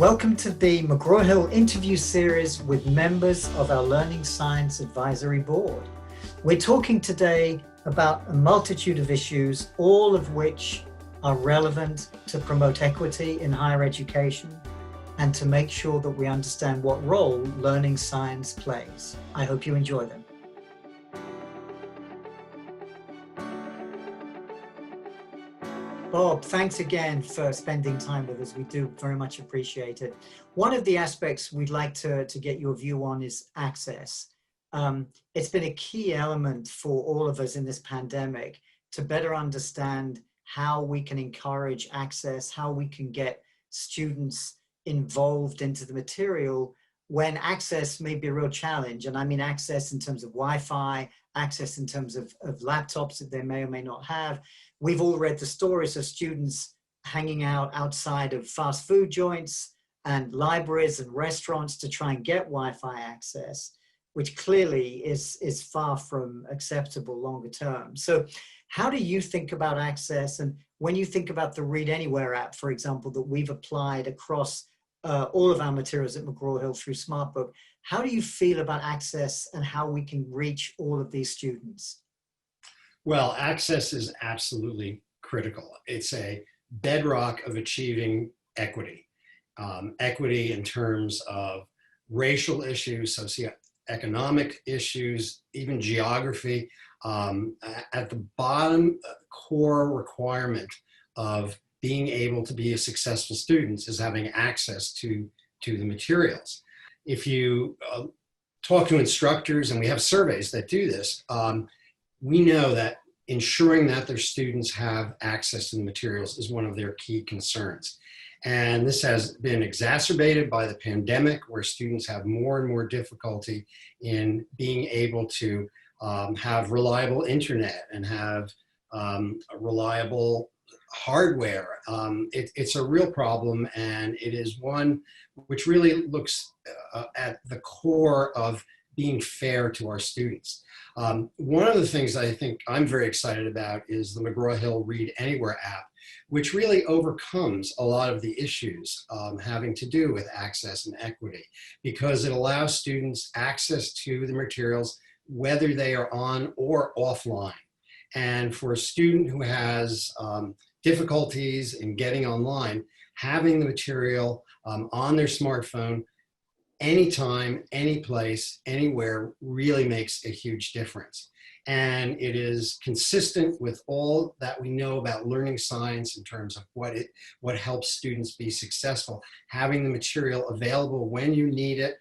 Welcome to the McGraw-Hill interview series with members of our Learning Science Advisory Board. We're talking today about a multitude of issues, all of which are relevant to promote equity in higher education and to make sure that we understand what role learning science plays. I hope you enjoy them. Bob, thanks again for spending time with us. We do very much appreciate it. One of the aspects we'd like to get your view on is access. It's been a key element for all of us in this pandemic to better understand how we can encourage access, how we can get students involved into the material when access may be a real challenge. And I mean access in terms of Wi-Fi, access in terms of laptops that they may or may not have. We've all read the stories of students hanging out outside of fast food joints and libraries and restaurants to try and get Wi-Fi access, which clearly is far from acceptable longer term. So how do you think about access? And when you think about the Read Anywhere app, for example, that we've applied across all of our materials at McGraw-Hill through SmartBook, how do you feel about access and how we can reach all of these students? Well, access is absolutely critical. It's a bedrock of achieving equity. Equity in terms of racial issues, socioeconomic issues, even geography. At the bottom, core requirement of being able to be a successful student is having access to the materials. If you talk to instructors, and we have surveys that do this, we know that ensuring that their students have access to the materials is one of their key concerns. And this has been exacerbated by the pandemic, where students have more and more difficulty in being able to have reliable internet and have reliable hardware. It's a real problem, and it is one which really looks at the core of being fair to our students. One of the things that I think I'm very excited about is the McGraw-Hill Read Anywhere app, which really overcomes a lot of the issues having to do with access and equity, because it allows students access to the materials whether they are on or offline. And for a student who has difficulties in getting online, having the material on their smartphone anytime, any place, anywhere really makes a huge difference. And it is consistent with all that we know about learning science in terms of what helps students be successful. Having the material available when you need it,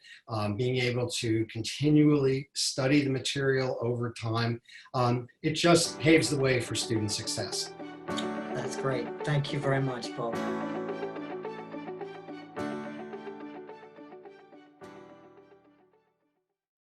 being able to continually study the material over time, it just paves the way for student success. That's great. Thank you very much, Bob.